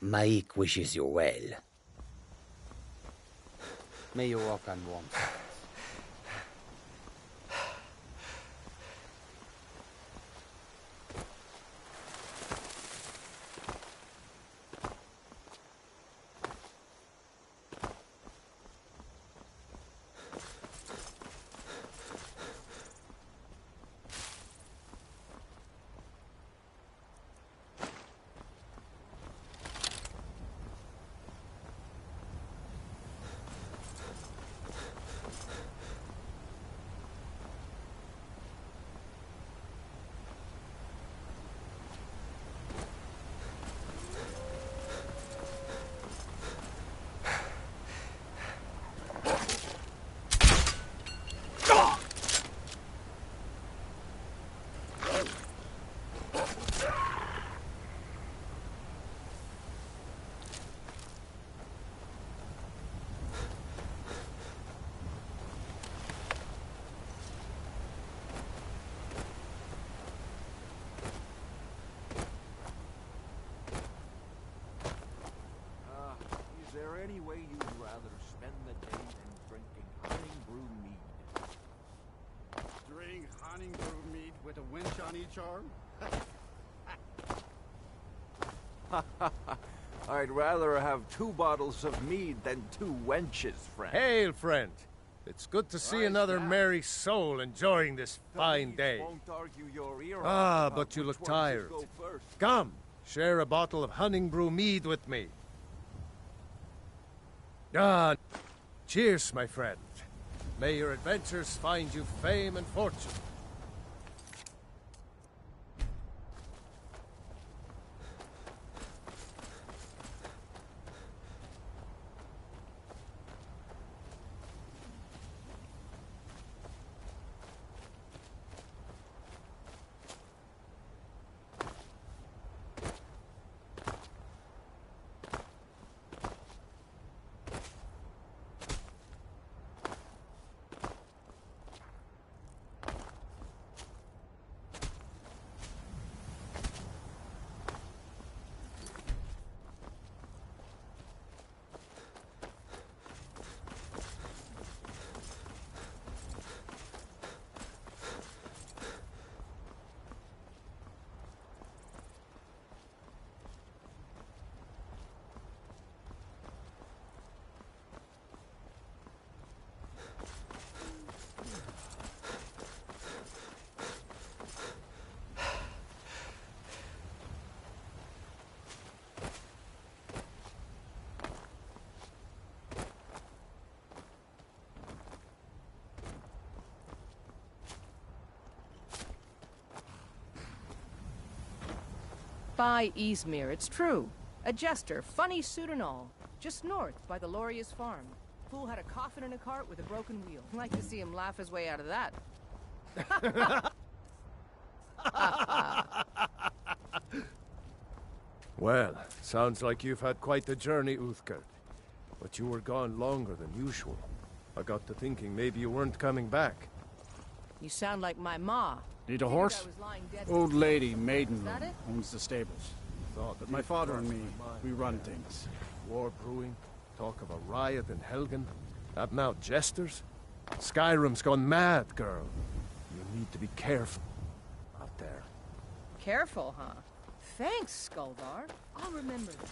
Mike wishes you well. May you walk on warm sands. Is there any way you'd rather spend the day than drinking honey brew mead? Drink honey brew mead with a winch on each arm? I'd rather have 2 bottles of mead than 2 wenches, friend. Hail, friend. It's good to see another merry soul enjoying this fine day. Won't argue your ear Ah, off but you which look one should tired. go first. Come, share a bottle of honey brew mead with me. Ah, cheers, my friend. May your adventures find you fame and fortune. By Easmere, it's true. A jester, funny suit and all. Just north, by the Loria's farm. Fool had a coffin in a cart with a broken wheel. Like to see him laugh his way out of that. Well, sounds like you've had quite the journey, Uthgerd. But you were gone longer than usual. I got to thinking maybe you weren't coming back. You sound like my ma. Need a Figured horse? I was lying dead. Old lady, maiden Is that it? owns the stables. Thought But my father and me, we run things. War brewing, talk of a riot in Helgen. That now jesters? Skyrim's gone mad, girl. You need to be careful out there. Careful, huh? Thanks, Skuldar. I'll remember that.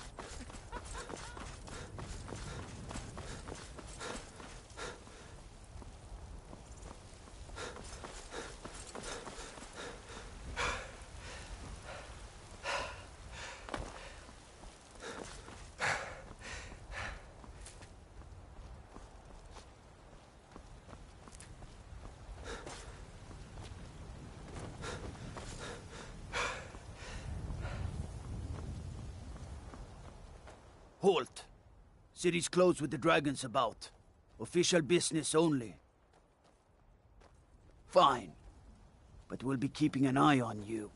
Halt! City's closed with the dragons about. Official business only. Fine. But we'll be keeping an eye on you.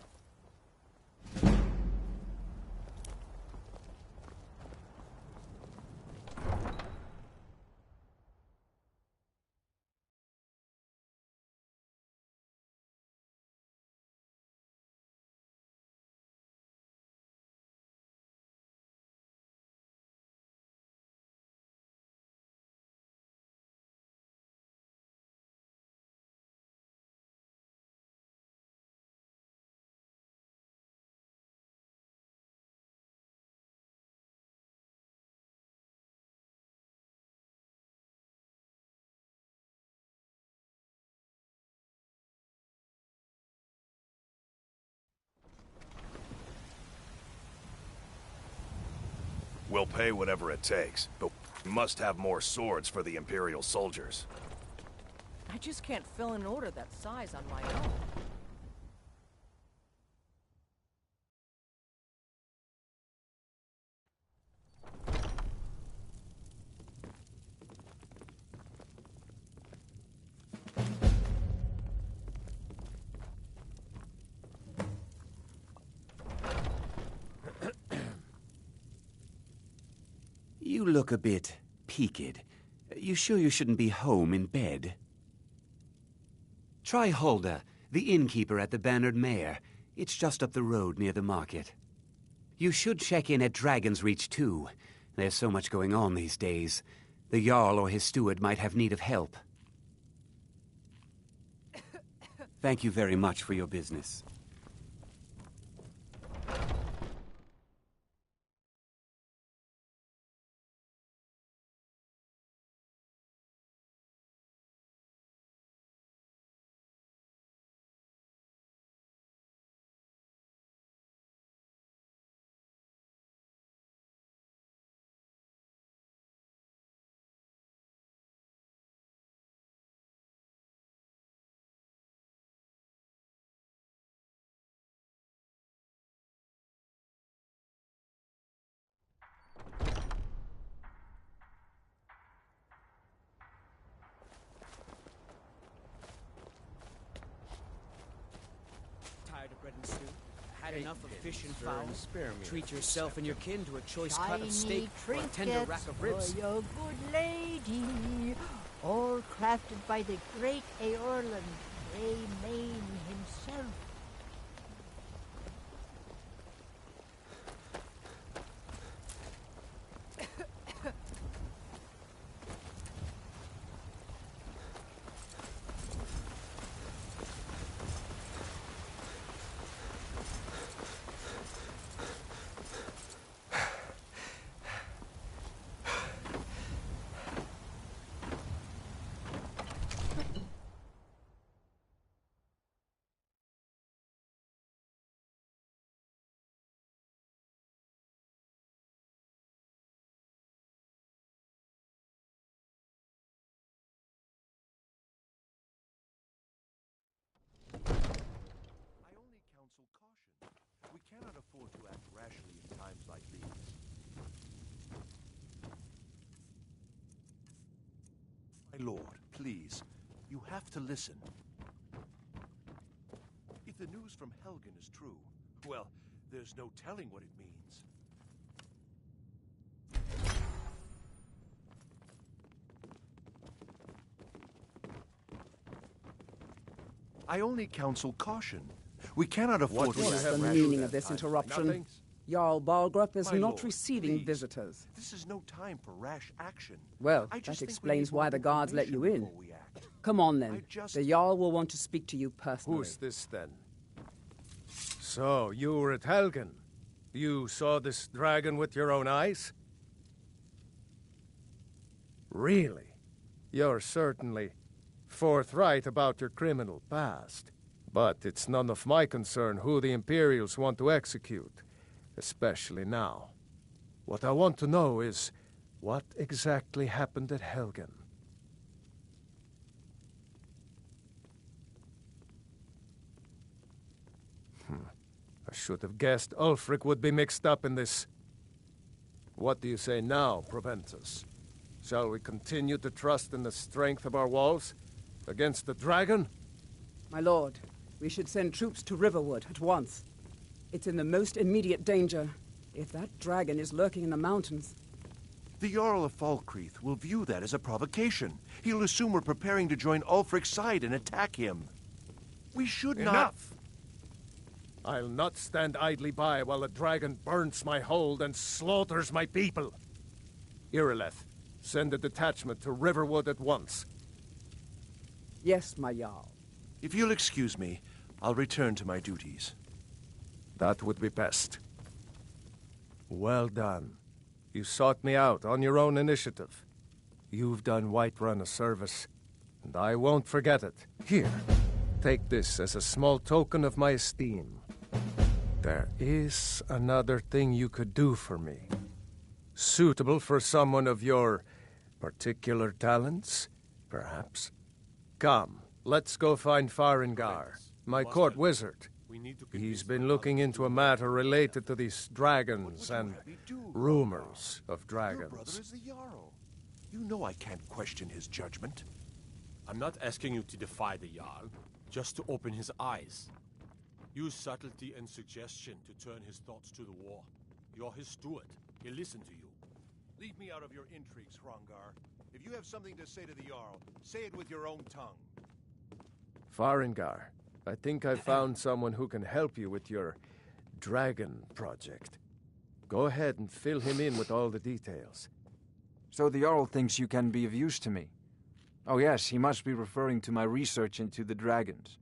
We'll pay whatever it takes, but we must have more swords for the Imperial soldiers. I just can't fill an order that size on my own. You look a bit peaked. You sure you shouldn't be home in bed? Try Hulda, the innkeeper at the Bannered Mare. It's just up the road near the market. You should check in at Dragon's Reach too. There's so much going on these days. The Jarl or his steward might have need of help. Thank you very much for your business. Tired of bread and stew? Had enough of fish and sir, fowl? spare me Treat a yourself and your kin to a choice cut Shiny of steak or a tender rack of ribs. for your good lady, all crafted by the great Eorlund, Main himself. I only counsel caution. We cannot afford to act rashly in times like these. My lord, please, you have to listen. If the news from Helgen is true, well, there's no telling what it means. I only counsel caution. We cannot afford to do you act have What's the rashly meaning in of this times like interruption? Nothing. Jarl Balgrup is My not lord, receiving please. visitors. This is no time for rash action. Well, I that just think we explains need more why the guards let you information in. before we act. Come on I then. just- The Jarl will want to speak to you personally. Who's this then? So, you were at Helgen. You saw this dragon with your own eyes? Really? You're certainly forthright about your criminal past. But it's none of my concern who the Imperials want to execute, especially now. What I want to know is, what exactly happened at Helgen? I should have guessed Ulfric would be mixed up in this. What do you say now, Proventus? Shall we continue to trust in the strength of our walls against the dragon? My lord, we should send troops to Riverwood at once. It's in the most immediate danger. If that dragon is lurking in the mountains... The Jarl of Falkreath will view that as a provocation. He'll assume we're preparing to join Ulfric's side and attack him. We should not... Enough! I'll not stand idly by while a dragon burns my hold and slaughters my people. Irileth, send a detachment to Riverwood at once. Yes, my Jarl. If you'll excuse me, I'll return to my duties. That would be best. Well done. You sought me out on your own initiative. You've done Whiterun a service, and I won't forget it. Here, take this as a small token of my esteem. There is another thing you could do for me. Suitable for someone of your particular talents, perhaps? Come, let's go find Farengar, my court wizard. He's been looking into a matter related to these dragons and rumors of dragons. Your brother is the Jarl. You know I can't question his judgment. I'm not asking you to defy the Jarl, just to open his eyes. Use subtlety and suggestion to turn his thoughts to the war. You're his steward. He'll listen to you. Leave me out of your intrigues, Hrongar. If you have something to say to the Jarl, say it with your own tongue. Farengar, I think I found someone who can help you with your dragon project. Go ahead and fill him in with all the details. So the Jarl thinks you can be of use to me. Oh yes, he must be referring to my research into the dragons.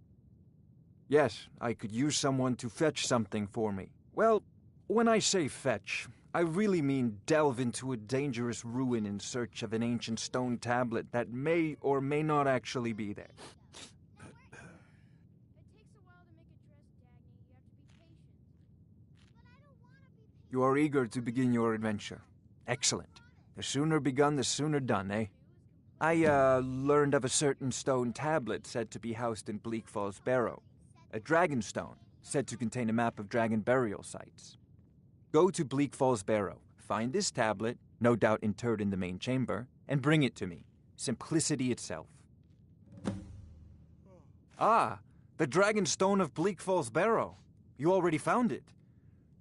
Yes, I could use someone to fetch something for me. Well, when I say fetch, I really mean delve into a dangerous ruin in search of an ancient stone tablet that may or may not actually be there. You are eager to begin your adventure. Excellent. The sooner begun, the sooner done, eh? I, learned of a certain stone tablet said to be housed in Bleak Falls Barrow. A dragon stone, said to contain a map of dragon burial sites. Go to Bleak Falls Barrow, find this tablet, no doubt interred in the main chamber, and bring it to me. Simplicity itself. Ah, the dragon stone of Bleak Falls Barrow. You already found it.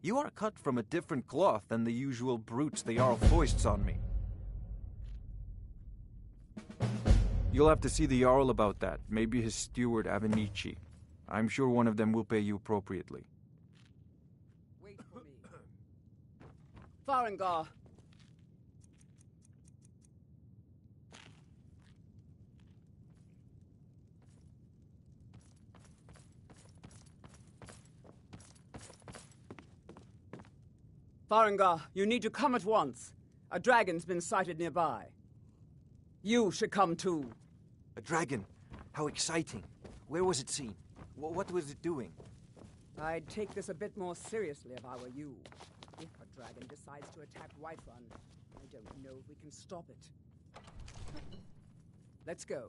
You are cut from a different cloth than the usual brutes the Jarl foists on me. You'll have to see the Jarl about that, maybe his steward Avenici. I'm sure one of them will pay you appropriately. Wait for me. Farengar. Farengar, you need to come at once. A dragon's been sighted nearby. You should come too. A dragon? How exciting. Where was it seen? What was it doing? I'd take this a bit more seriously if I were you. If a dragon decides to attack Whiterun, I don't know if we can stop it. Let's go.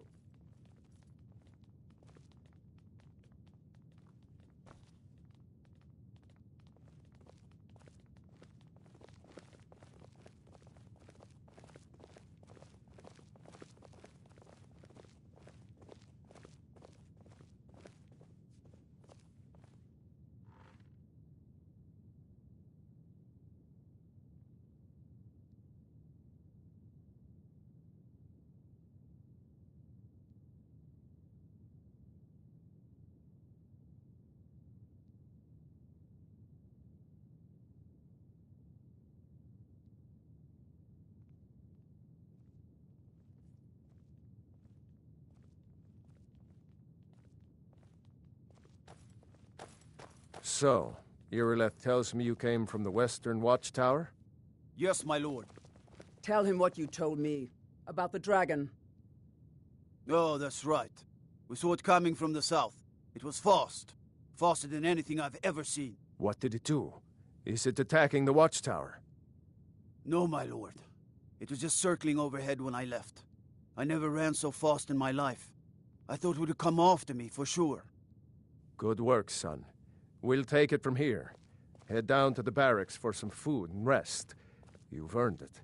So, Irileth tells me you came from the Western Watchtower? Yes, my lord. Tell him what you told me about the dragon. Oh, that's right. We saw it coming from the south. It was fast. Faster than anything I've ever seen. What did it do? Is it attacking the Watchtower? No, my lord. It was just circling overhead when I left. I never ran so fast in my life. I thought it would come after me, for sure. Good work, son. We'll take it from here. Head down to the barracks for some food and rest. You've earned it.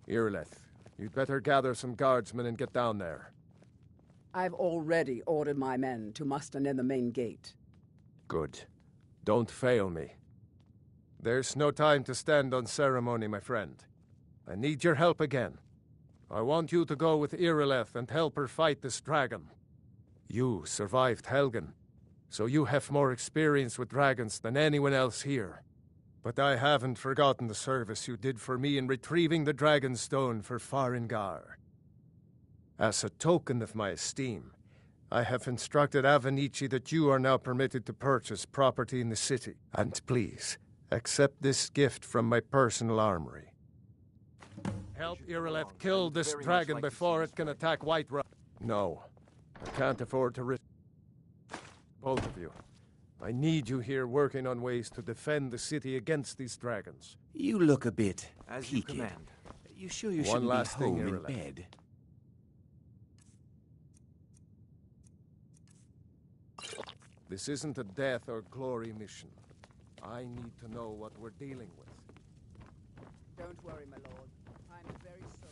Irileth, you'd better gather some guardsmen and get down there. I've already ordered my men to muster near the main gate. Good. Don't fail me. There's no time to stand on ceremony, my friend. I need your help again. I want you to go with Irileth and help her fight this dragon. You survived Helgen, so you have more experience with dragons than anyone else here. But I haven't forgotten the service you did for me in retrieving the Dragon Stone for Farengar. As a token of my esteem, I have instructed Avenici that you are now permitted to purchase property in the city. And please, accept this gift from my personal armory. Help Irileth kill this dragon before it can attack Whiterun. No, I can't afford to risk both of you. I need you here working on ways to defend the city against these dragons. You look a bit As you peaked. command. You sure you One shouldn't last be thing, home in Ireland. bed? This isn't a death or glory mission. I need to know what we're dealing with. Don't worry, my lord. I'm very sorry.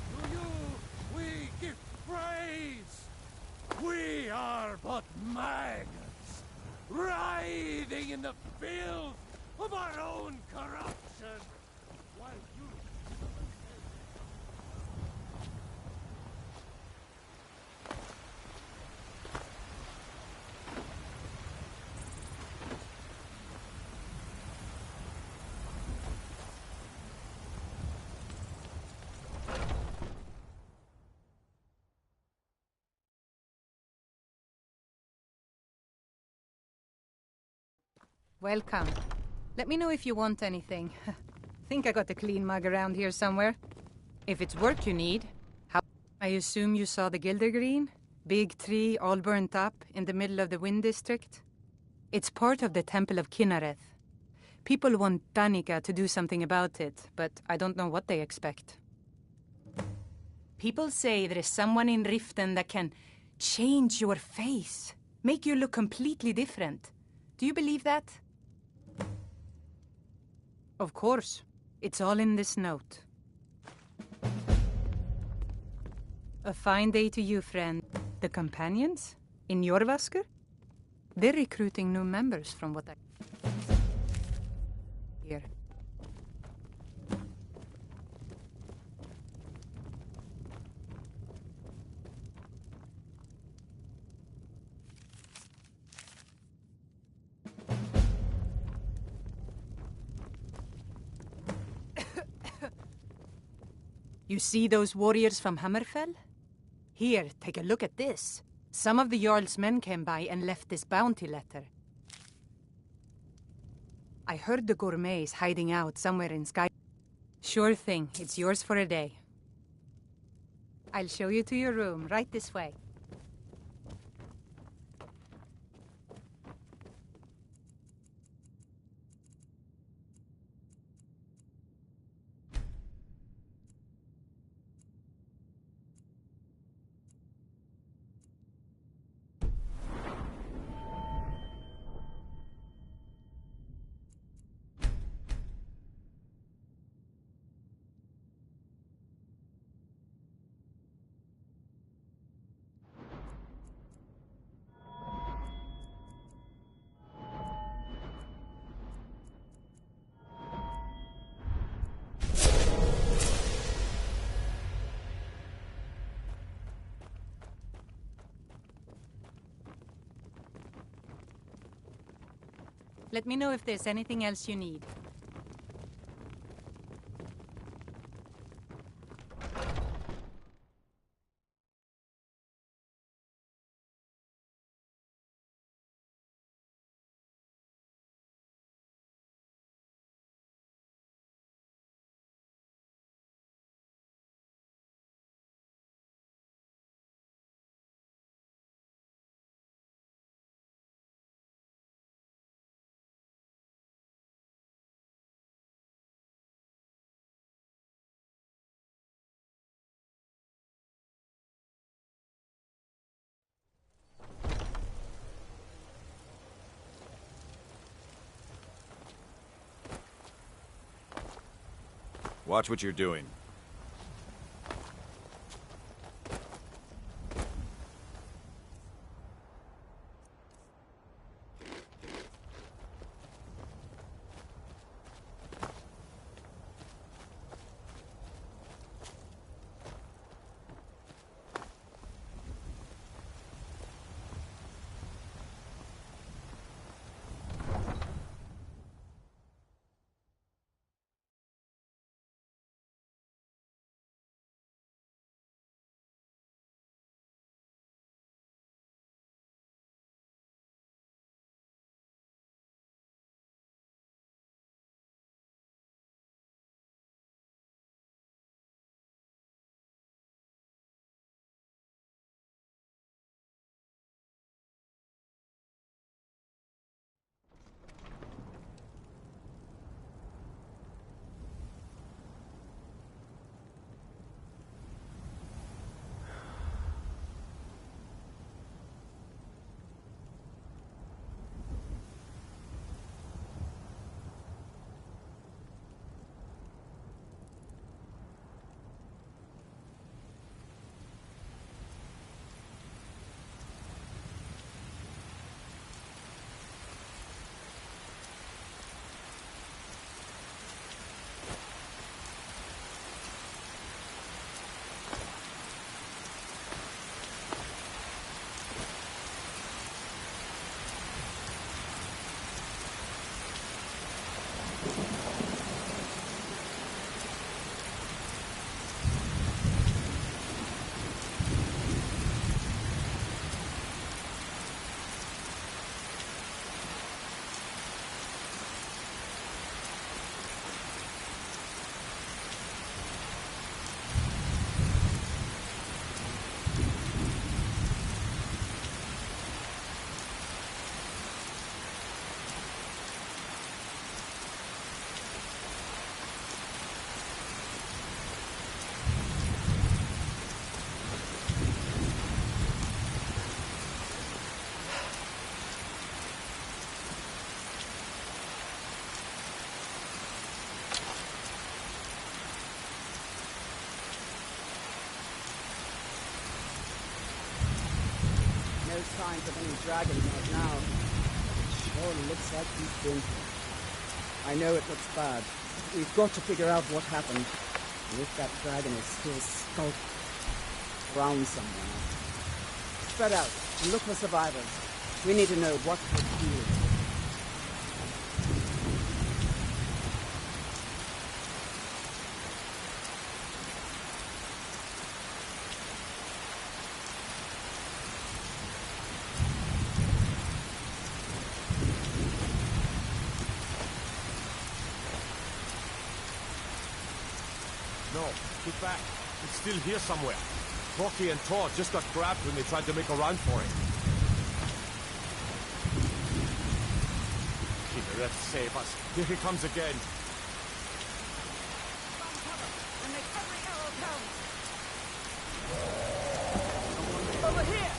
To you we give praise. We are but maggots, writhing in the filth of our own corruption. While you... Welcome. Let me know if you want anything. Think I got a clean mug around here somewhere. If it's work you need, how... I assume you saw the Gildergreen? Big tree, all burnt up, in the middle of the Wind District? It's part of the Temple of Kinnareth. People want Danica to do something about it, but I don't know what they expect. People say there is someone in Riften that can change your face, make you look completely different. Do you believe that? Of course. It's all in this note. A fine day to you, friend. The companions? In Jorvasker? They're recruiting new members from what I... Here. You see those warriors from Hammerfell? Here, take a look at this. Some of the Jarl's men came by and left this bounty letter. I heard the gourmet's hiding out somewhere in Skyrim. Sure thing, it's yours for a day. I'll show you to your room, right this way. Let me know if there's anything else you need. Watch what you're doing. No signs of any dragons right now. It sure looks like he's been here. I know it looks bad, but we've got to figure out what happened. And if that dragon is still skulking around somewhere. Spread out and look for survivors. We need to know what we're doing. No, get back. It's still here somewhere. Rocky and Thor just got grabbed when they tried to make a run for it. Keep it, save us. Here he comes again. And make every arrow count. Over here!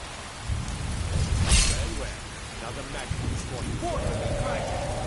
Very well. Another magnet squad. Forward to the dragon.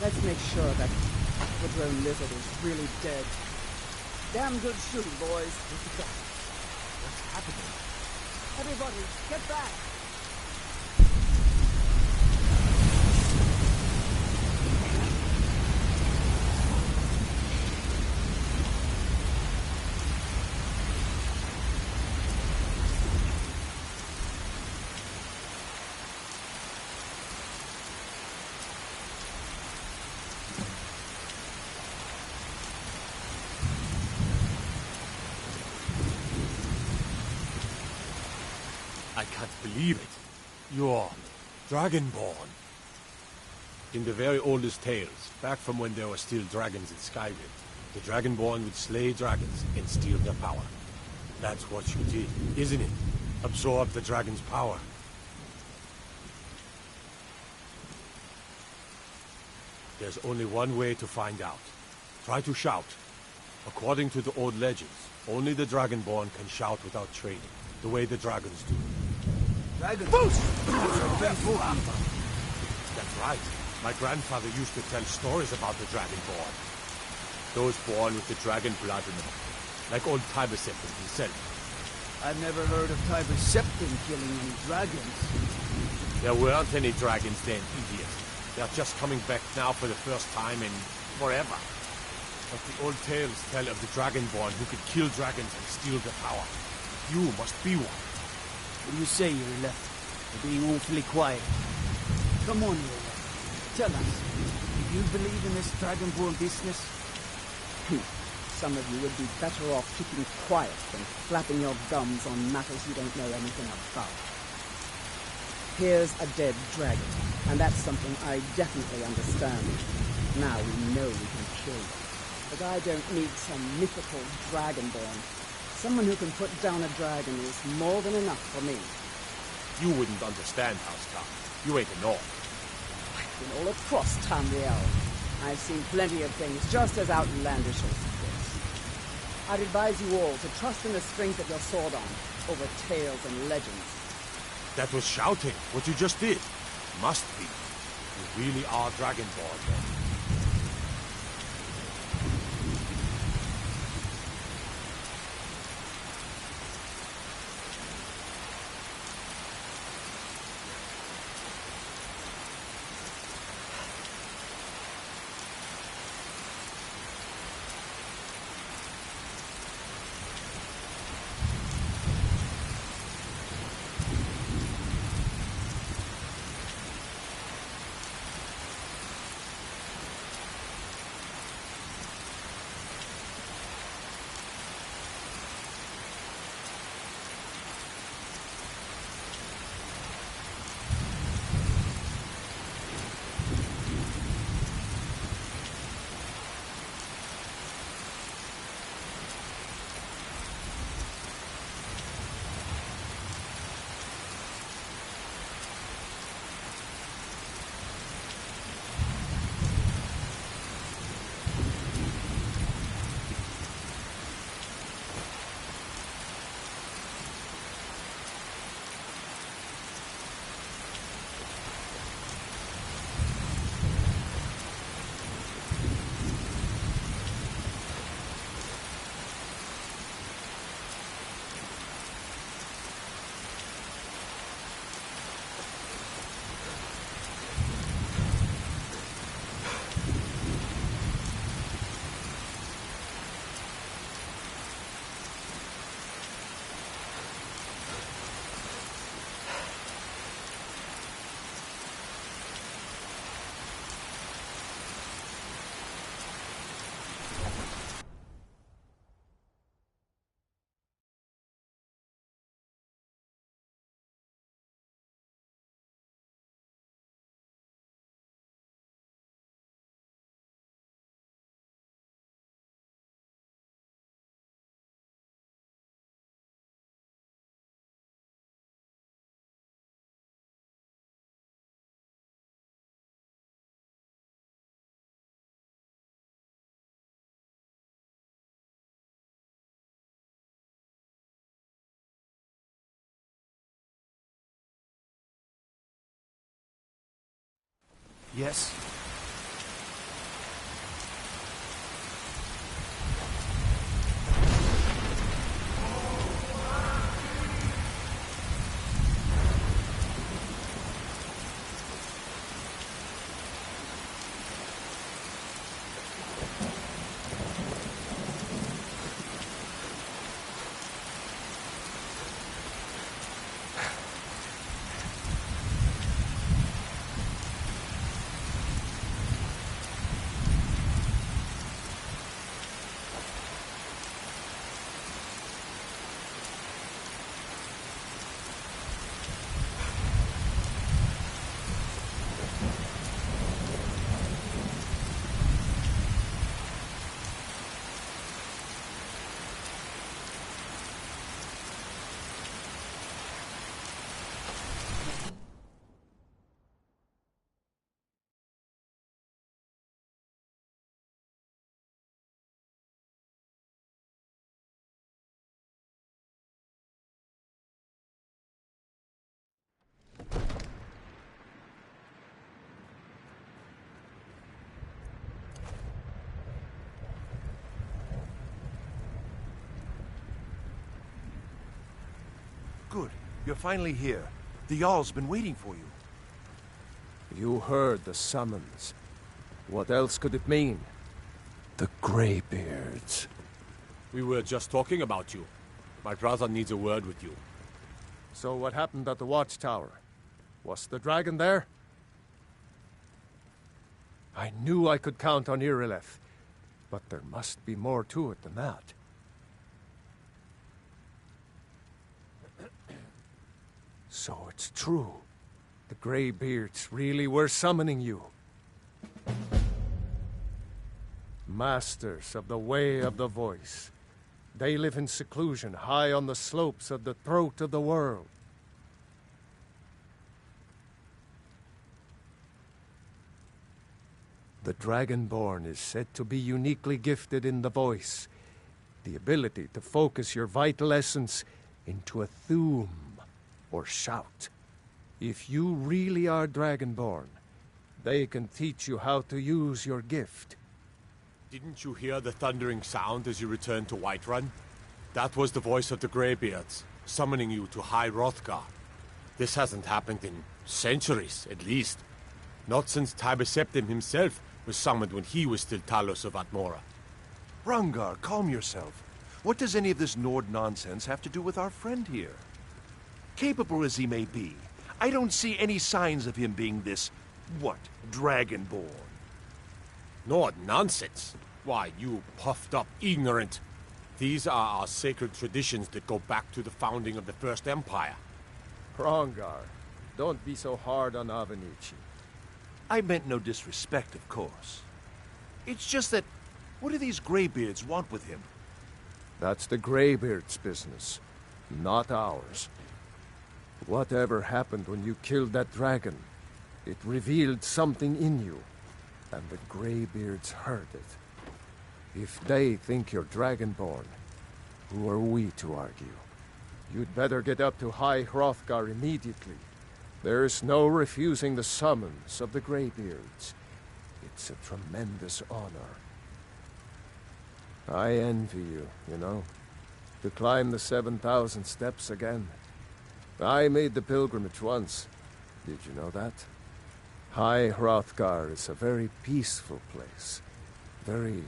Let's make sure that overgrown lizard is really dead. Damn good shooting, boys. What's happening? Everybody, get back! I can't believe it. You're Dragonborn. In the very oldest tales, back from when there were still dragons in Skyrim, the Dragonborn would slay dragons and steal their power. That's what you did, isn't it? Absorb the dragon's power. There's only one way to find out. Try to shout. According to the old legends, only the Dragonborn can shout without training, the way the dragons do. Dragons? That's right. My grandfather used to tell stories about the Dragonborn. Those born with the dragon blood in them. Like old Tiber Septim himself. I've never heard of Tiber Septim killing any dragons. There weren't any dragons then, idiot. They're just coming back now for the first time in forever. But the old tales tell of the Dragonborn who could kill dragons and steal their power. You must be one. What do you say, you're left? You're being awfully quiet. Come on, you're left. Tell us, do you believe in this Dragonborn business? Some of you would be better off keeping quiet than flapping your gums on matters you don't know anything about. Here's a dead dragon, and that's something I definitely understand. Now we know we can kill them. But I don't need some mythical Dragonborn. Someone who can put down a dragon is more than enough for me. You wouldn't understand, Housetop. You ain't a North. I've been all across Tamriel. I've seen plenty of things just as outlandish as this. I'd advise you all to trust in the strength of your sword arm over tales and legends. That was shouting, what you just did. Must be. You really are Dragonborn, then. Yes? Good. You're finally here. The Jarl's been waiting for you. You heard the summons. What else could it mean? The Greybeards. We were just talking about you. My brother needs a word with you. So what happened at the watchtower? Was the dragon there? I knew I could count on Irileth, but there must be more to it than that. So it's true. The Greybeards really were summoning you. Masters of the Way of the Voice. They live in seclusion high on the slopes of the throat of the world. The Dragonborn is said to be uniquely gifted in the voice, the ability to focus your vital essence into a thume, or shout. If you really are Dragonborn, they can teach you how to use your gift. Didn't you hear the thundering sound as you returned to Whiterun? That was the voice of the Greybeards, summoning you to High Hrothgar. This hasn't happened in centuries, at least. Not since Tiber Septim himself was summoned when he was still Talos of Atmora. Hrongar, calm yourself. What does any of this Nord nonsense have to do with our friend here? Capable as he may be, I don't see any signs of him being this, Dragonborn. Nord nonsense? Why, you puffed up ignorant. These are our sacred traditions that go back to the founding of the First Empire. Hrongar, don't be so hard on Avenici. I meant no disrespect, of course. It's just that, what do these Greybeards want with him? That's the Greybeards' business, not ours. Whatever happened when you killed that dragon, it revealed something in you, and the Greybeards heard it. If they think you're Dragonborn, who are we to argue? You'd better get up to High Hrothgar immediately. There's no refusing the summons of the Greybeards. It's a tremendous honor. I envy you, you know, to climb the 7,000 steps again. I made the pilgrimage once. Did you know that? High Hrothgar is a very peaceful place. Very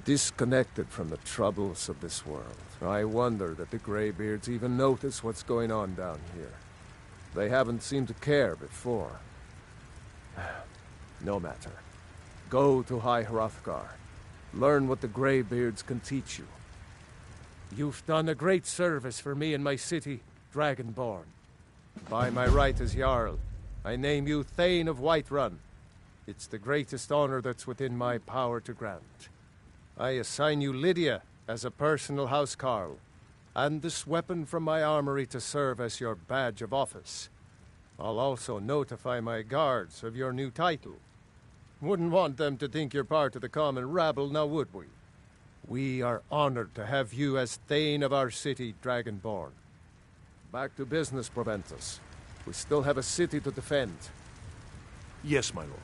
disconnected from the troubles of this world. I wonder that the Greybeards even notice what's going on down here. They haven't seemed to care before. No matter. Go to High Hrothgar. Learn what the Greybeards can teach you. You've done a great service for me and my city, Dragonborn. By my right as Jarl, I name you Thane of Whiterun. It's the greatest honor that's within my power to grant. I assign you Lydia as a personal housecarl, and this weapon from my armory to serve as your badge of office. I'll also notify my guards of your new title. Wouldn't want them to think you're part of the common rabble, now would we? We are honored to have you as Thane of our city, Dragonborn. Back to business, Proventus. We still have a city to defend. Yes, my lord.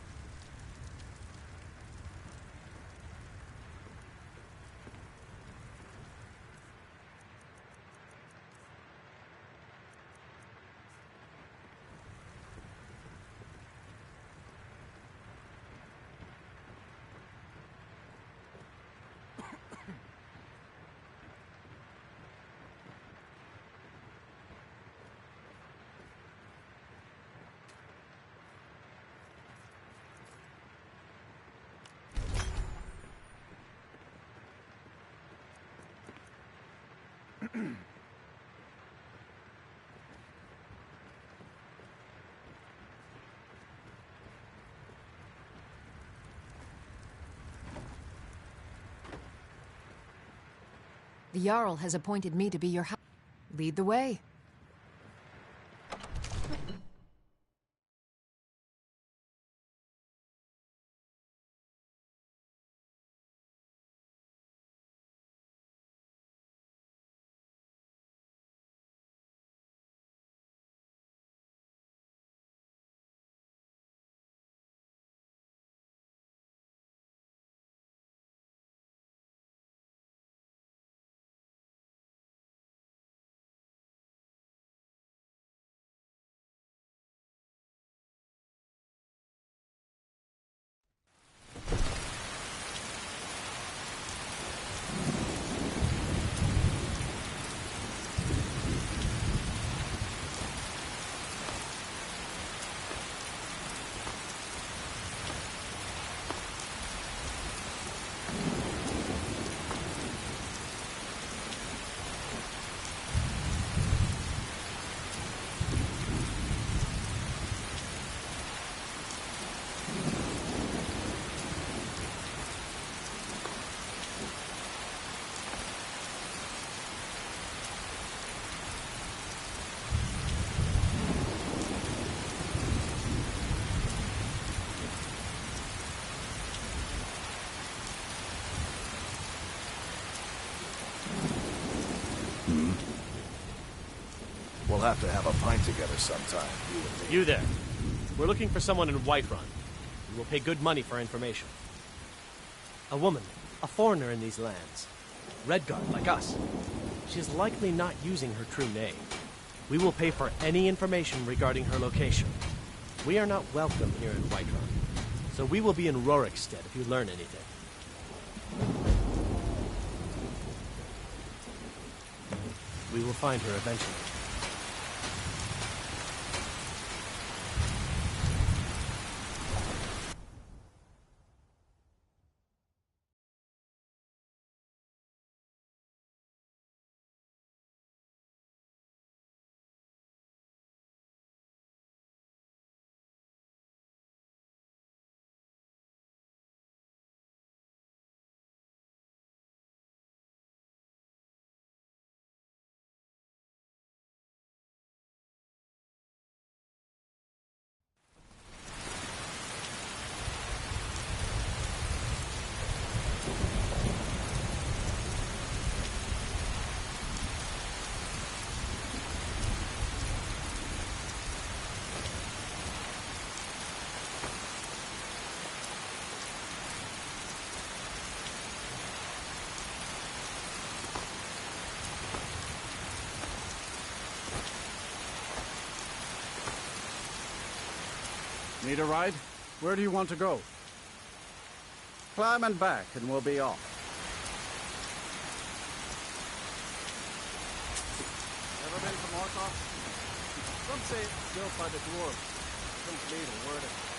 The Jarl has appointed me to be your house. Lead the way. We'll have to have a pint together sometime, you and me. You there. We're looking for someone in Whiterun. We will pay good money for information. A woman, a foreigner in these lands. Redguard, like us. She's likely not using her true name. We will pay for any information regarding her location. We are not welcome here in Whiterun, so we will be in Rorikstead if you learn anything. We will find her eventually. Need a ride? Where do you want to go? Climb and back, and we'll be off. Ever been to Markov? Some say it's built by the dwarves. Don't believe a word of it.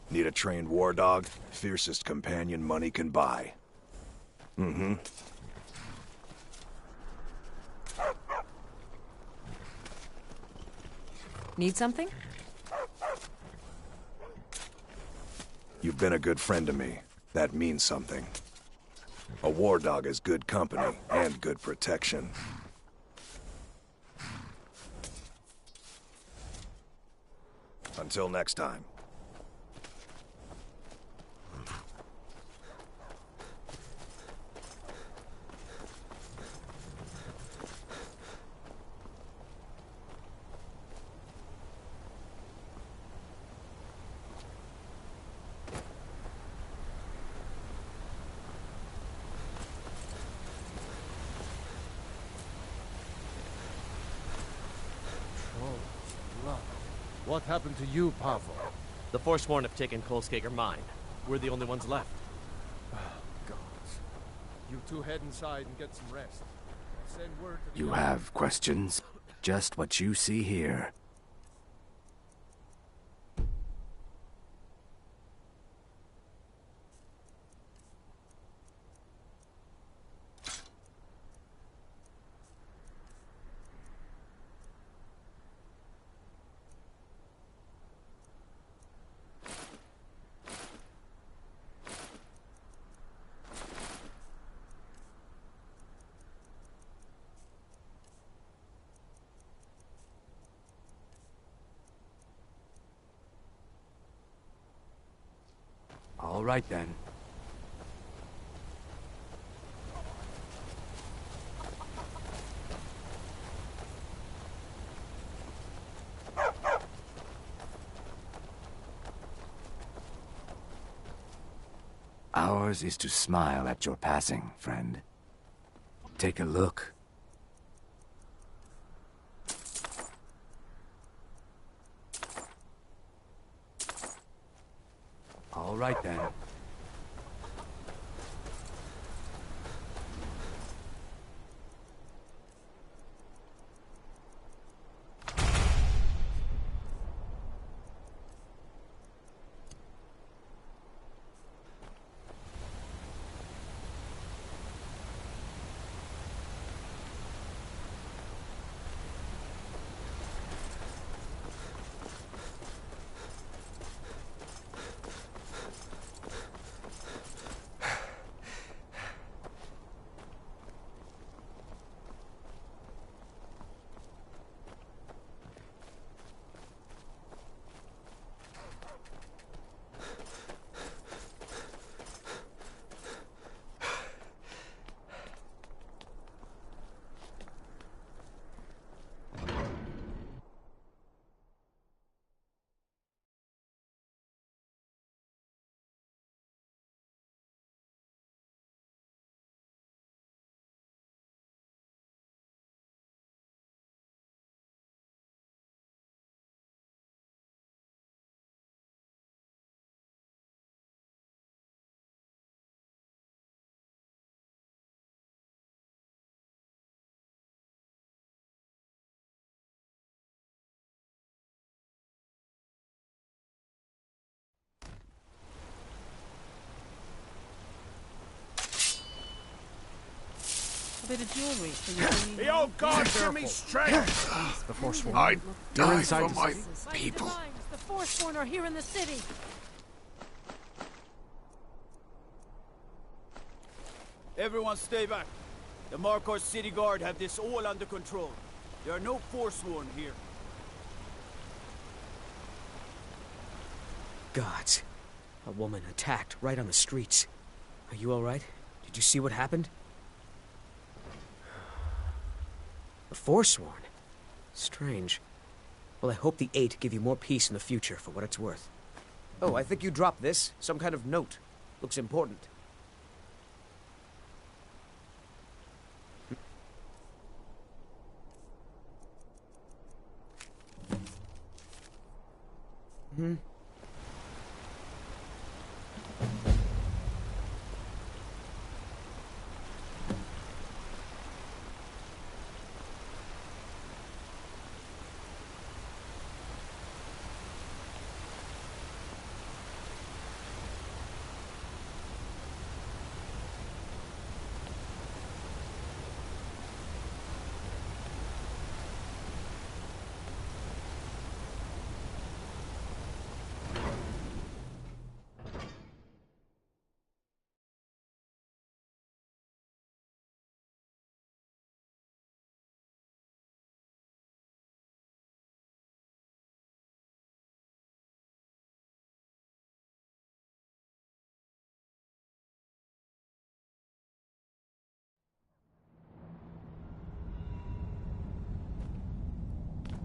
Need a trained war dog? Fiercest companion money can buy. Mm-hmm. Need something? You've been a good friend to me. That means something. A war dog is good company and good protection. Until next time. What happened to you, Pavel? The Forsworn have taken Kolskager mine. We're the only ones left. Oh, gods. You two head inside and get some rest. I'll send word to the You have questions? Just what you see here. All right, then. Ours is to smile at your passing, friend. Take a look. right then. A bit of jewelry for The old god give me strength! The Forsworn. I'd They're die inside for the my city. people. The Forsworn are here in the city. Everyone stay back. The Markarth City Guard have this all under control. There are no Forsworn here. Gods. A woman attacked right on the streets. Are you all right? Did you see what happened? The Forsworn? Strange. Well, I hope the Eight give you more peace in the future for what it's worth. Oh, I think you dropped this. Some kind of note. Looks important. Hmm?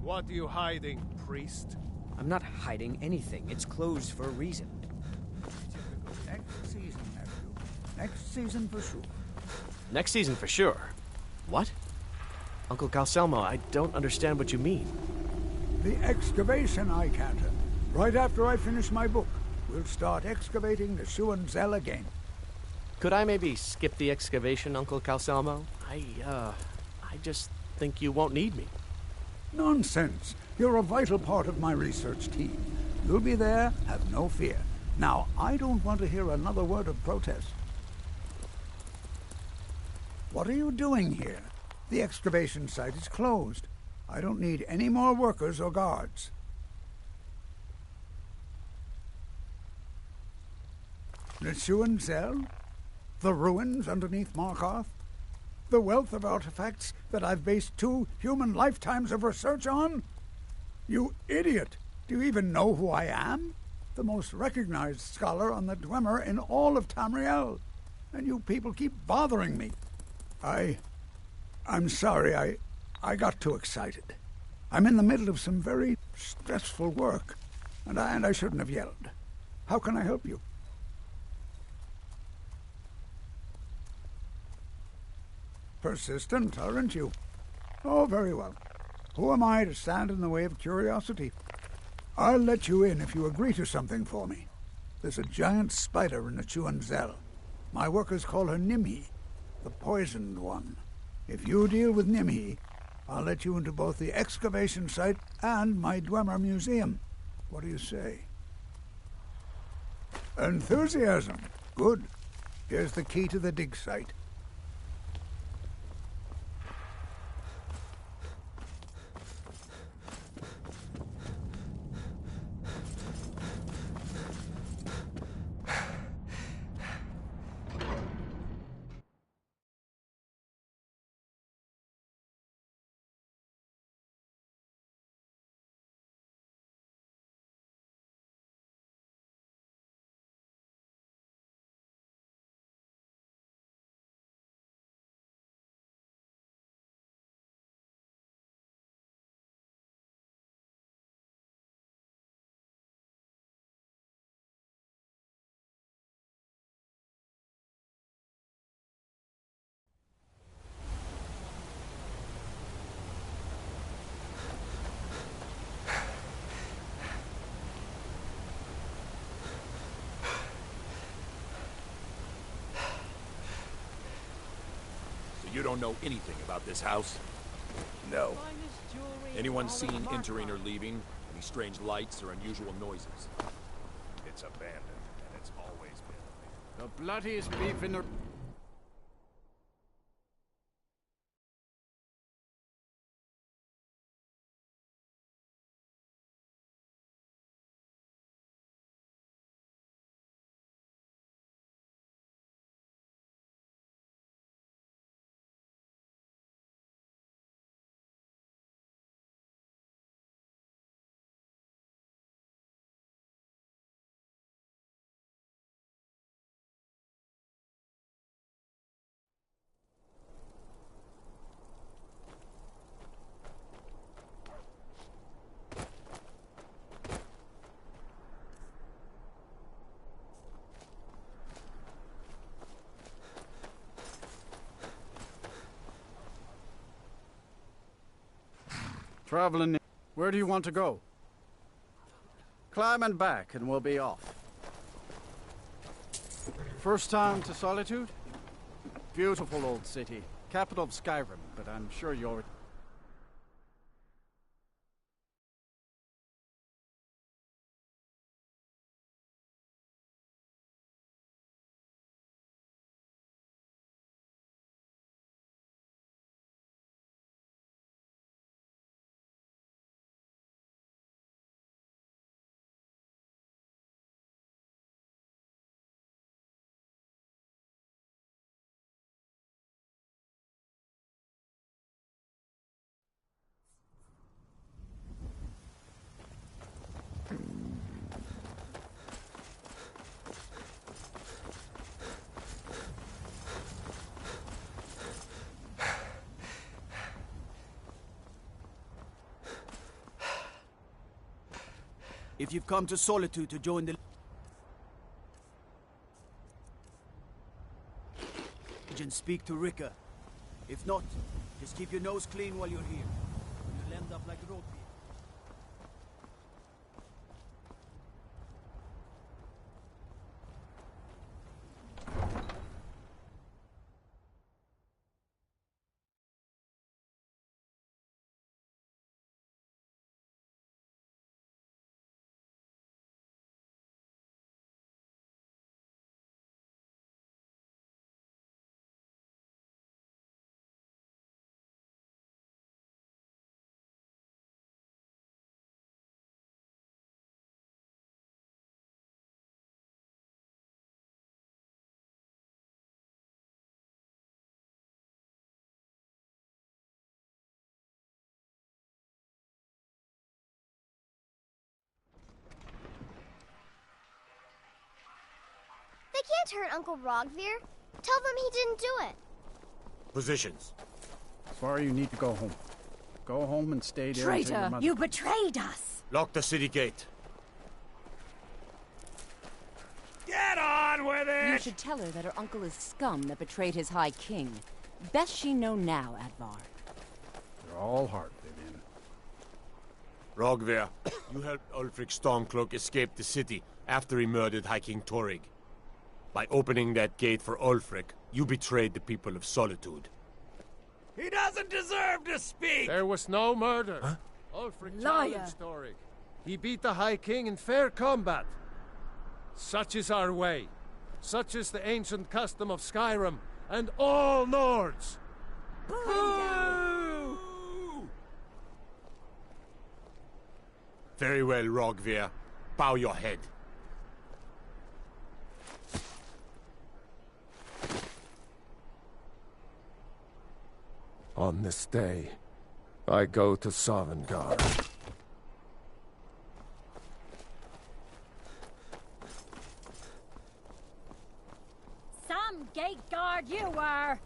What are you hiding, priest? I'm not hiding anything. It's closed for a reason. Next season, nephew. Next season for sure. Next season for sure. What? Uncle Calselmo, I don't understand what you mean. The excavation I canter. Right after I finish my book, we'll start excavating the Shuan Zell again. Could I maybe skip the excavation, Uncle Calselmo? I just think you won't need me. Nonsense. You're a vital part of my research team. You'll be there, have no fear. Now, I don't want to hear another word of protest. What are you doing here? The excavation site is closed. I don't need any more workers or guards. The Shuan Zell? The ruins underneath Markarth? The wealth of artifacts that I've based 2 human lifetimes of research on? You idiot! Do you even know who I am? The most recognized scholar on the Dwemer in all of Tamriel. And you people keep bothering me. I'm sorry, I got too excited. I'm in the middle of some very stressful work, and I shouldn't have yelled. How can I help you? Persistent, aren't you? Oh, very well. Who am I to stand in the way of curiosity? I'll let you in if you agree to something for me. There's a giant spider in the Chuanzel. My workers call her Nimhi, the poisoned one. If you deal with Nimhi, I'll let you into both the excavation site and my Dwemer museum. What do you say? Enthusiasm. Good. Here's the key to the dig site. You don't know anything about this house? No. Anyone seen entering or leaving? Any strange lights or unusual noises? It's abandoned, and it's always been. The bloodiest beef in the... Traveling... Where do you want to go? Climb and back and we'll be off. First time to Solitude? Beautiful old city. Capital of Skyrim, but I'm sure you're... If you've come to Solitude to join the... Legion, speak to Rika. If not, just keep your nose clean while you're here. You'll end up like Rodby. They can't hurt Uncle Rogvir. Tell them he didn't do it. Positions. Sorry, you need to go home. Go home and stay there until your Traitor, mother... you betrayed us! Lock the city gate. Get on with it! You should tell her that her uncle is scum that betrayed his High King. Best she know now, Advar. They're all heart, Vivian. Rogvir, you helped Ulfric Stormcloak escape the city. after he murdered High King Torig. By opening that gate for Ulfric, you betrayed the people of Solitude. He doesn't deserve to speak! There was no murder. Huh? Ulfric challenged Torig. He beat the High King in fair combat. Such is our way. Such is the ancient custom of Skyrim and all Nords. Boo! Very well, Rogvir. Bow your head. On this day, I go to Sovngarde. Some gate guard you were!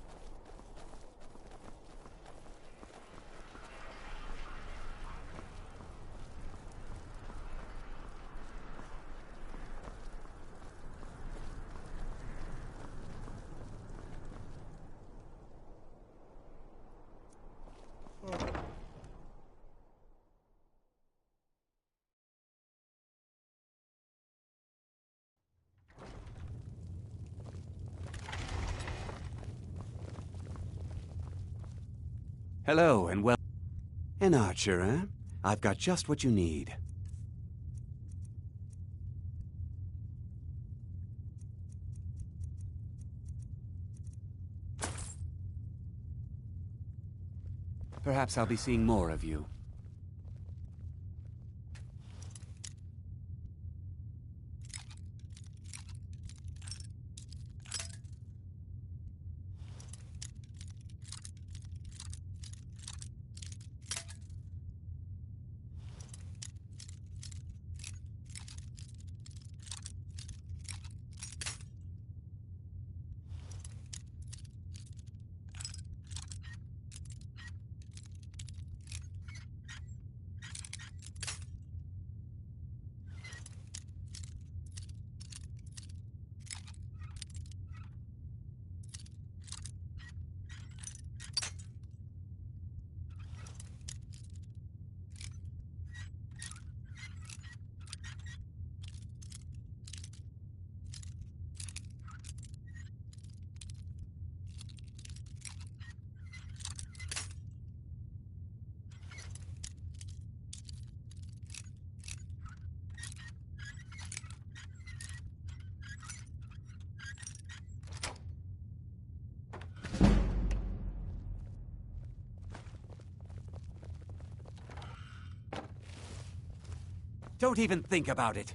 Hello, and well... An archer, eh? I've got just what you need. Perhaps I'll be seeing more of you. Don't even think about it.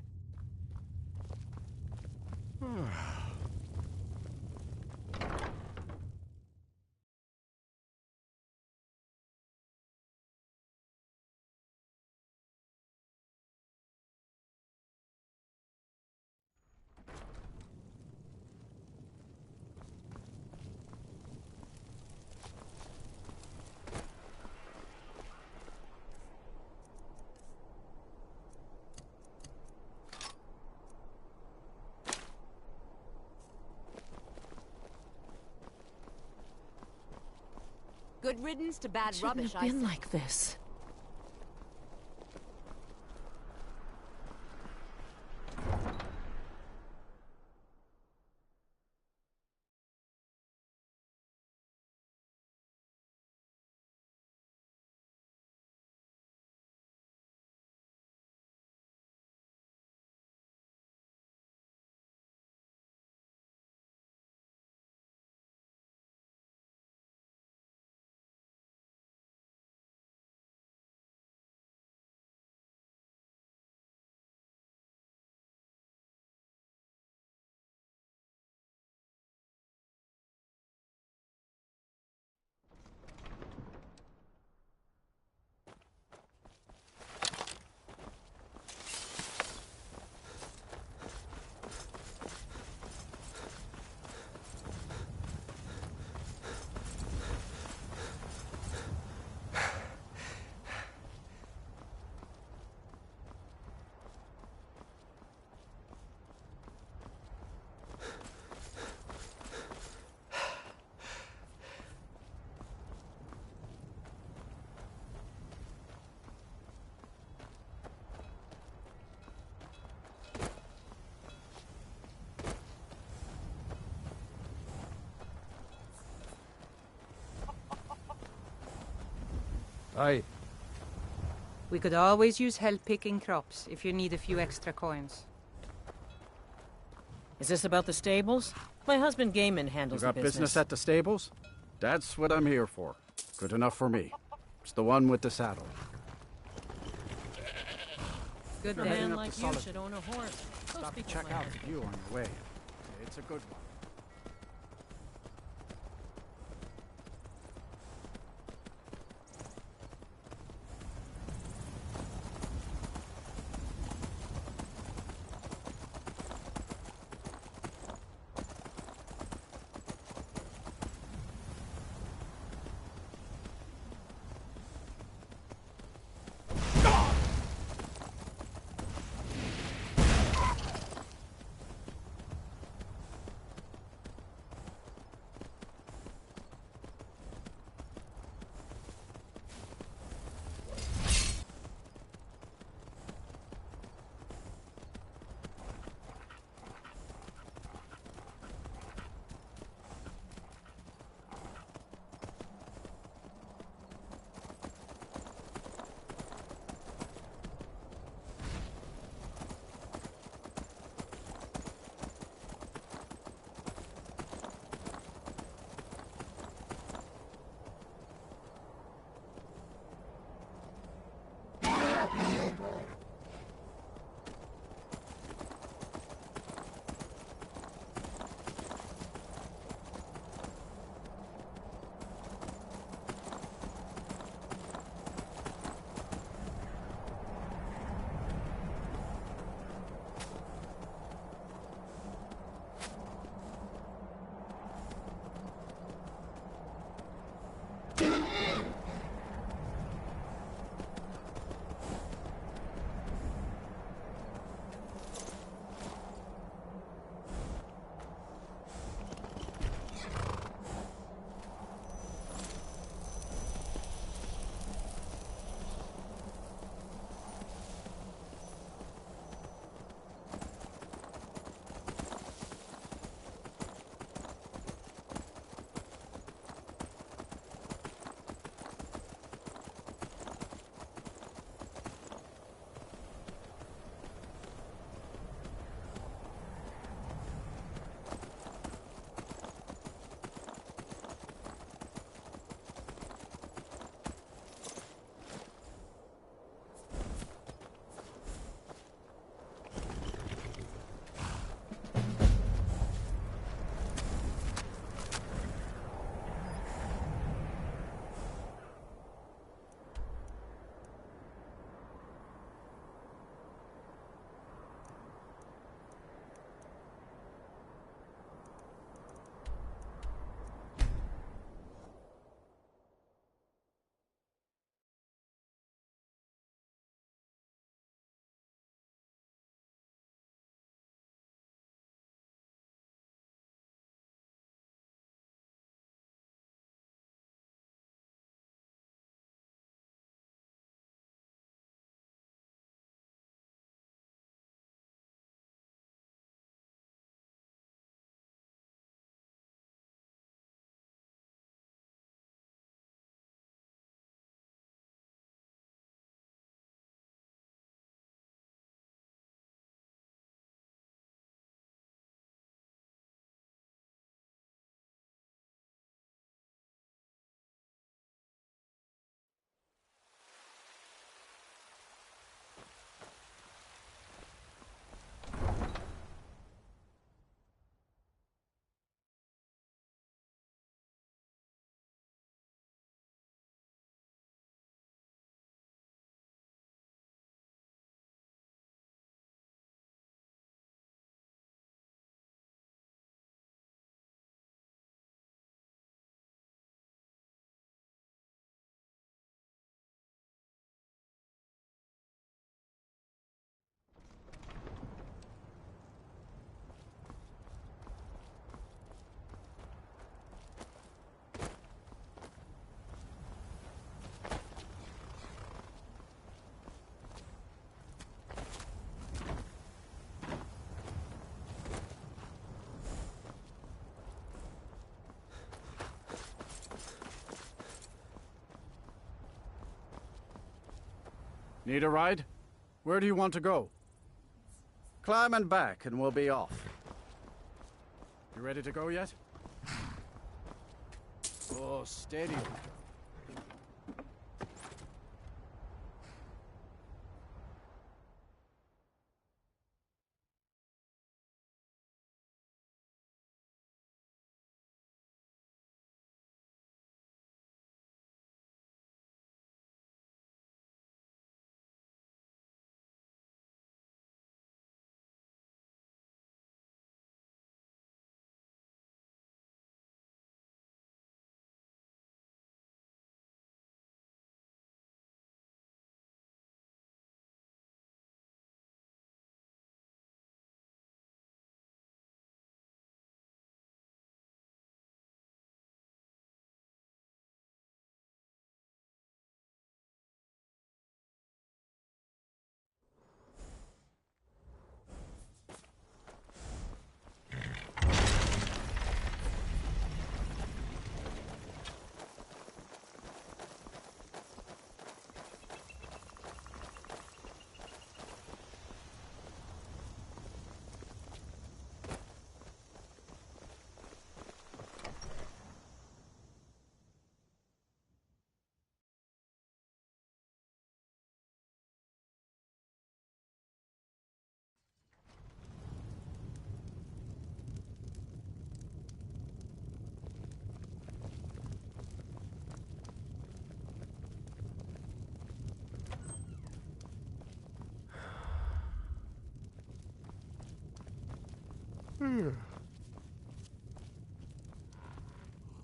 Good riddance to bad It rubbish, shouldn't have been like this. Aye. We could always use help picking crops if you need a few extra coins. Is this about the stables? My husband Gaiman You handles got the business at the stables? That's what I'm here for. Good enough for me. It's the one with the saddle. Good A day. man up like to you Solid. should own a horse. Go Stop to speak to check my out husband. the view on your way. It's a good one. Need a ride? Where do you want to go? Climb and back, and we'll be off. You ready to go yet? Oh, steady.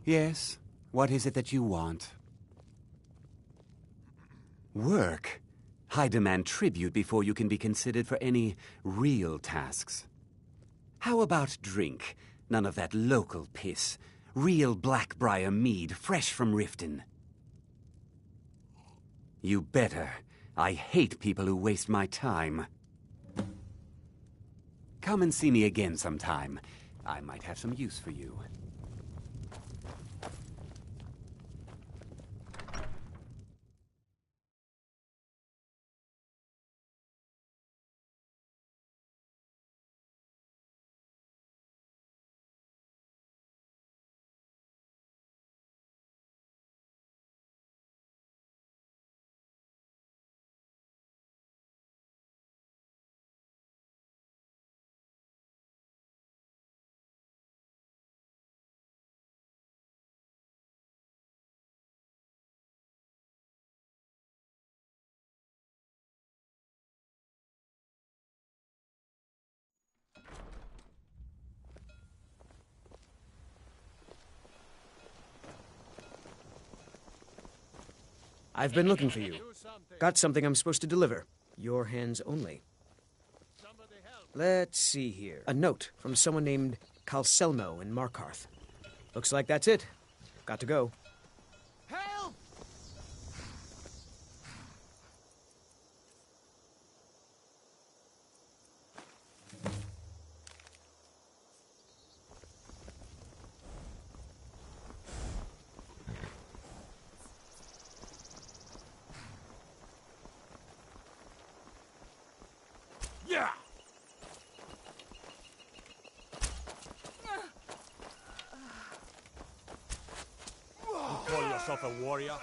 Yes? What is it that you want? Work? I demand tribute before you can be considered for any real tasks. How about drink? None of that local piss. Real Blackbriar mead, fresh from Riften. You better. I hate people who waste my time. Come and see me again sometime. I might have some use for you. I've been looking for you. Got something I'm supposed to deliver. Your hands only. Let's see here. A note from someone named Calselmo in Markarth. Looks like that's it. Got to go. Help! Yeah! You call yourself a warrior?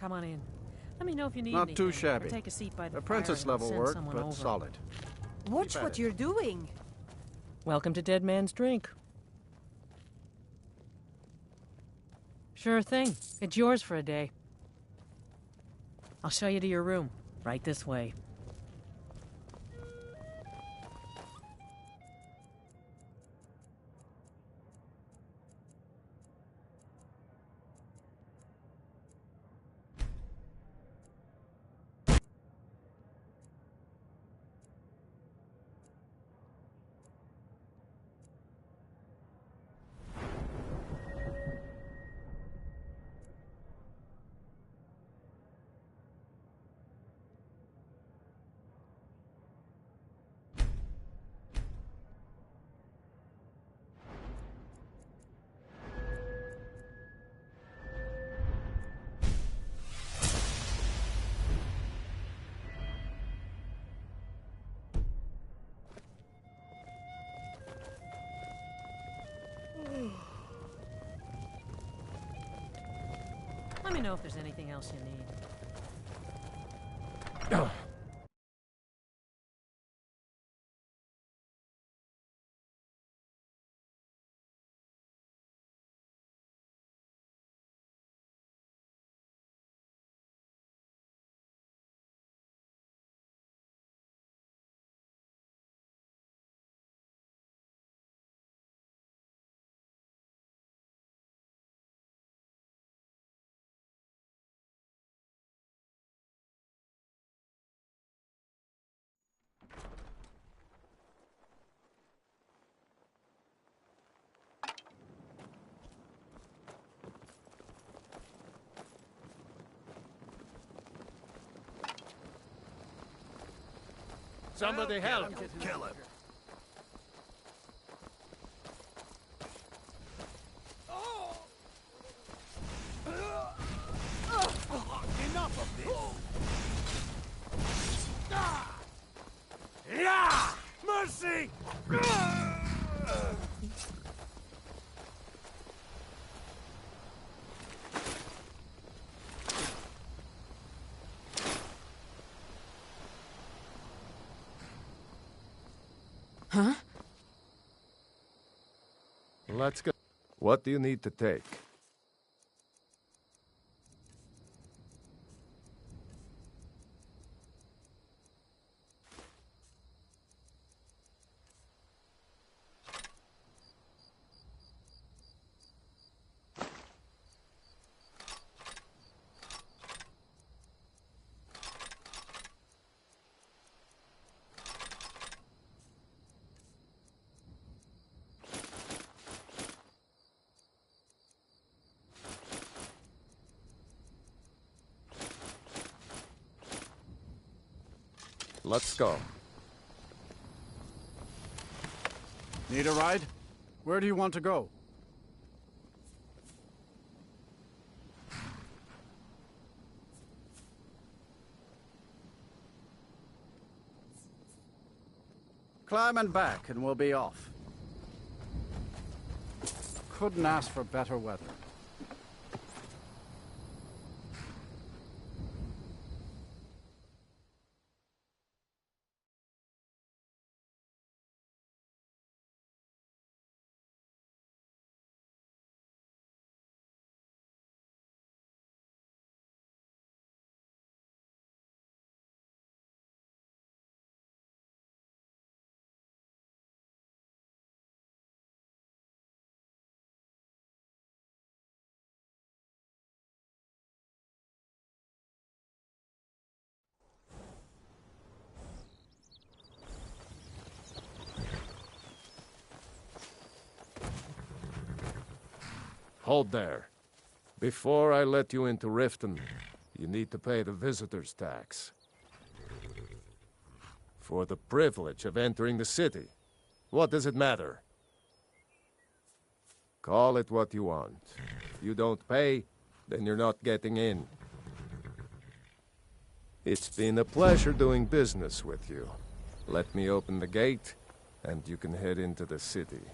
Come on in. Let me know if you need Not anything. too shabby. Or take a seat by the Apprentice fire and I'll level send work, someone but over. solid. Watch Keep at what it. you're doing. Welcome to Dead Man's Drink. Sure thing. It's yours for a day. I'll show you to your room. Right this way. Let me know if there's anything else you need. Somebody help! Kill him. Enough of this! Yeah! Mercy! Huh? Let's go. What do you need to take? Let's go. Need a ride? Where do you want to go? Climb and back, and we'll be off. Couldn't ask for better weather. Hold there. Before I let you into Riften, you need to pay the visitor's tax. For the privilege of entering the city. What does it matter? Call it what you want. If you don't pay, then you're not getting in. It's been a pleasure doing business with you. Let me open the gate, and you can head into the city.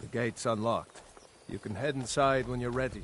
The gate's unlocked. You can head inside when you're ready.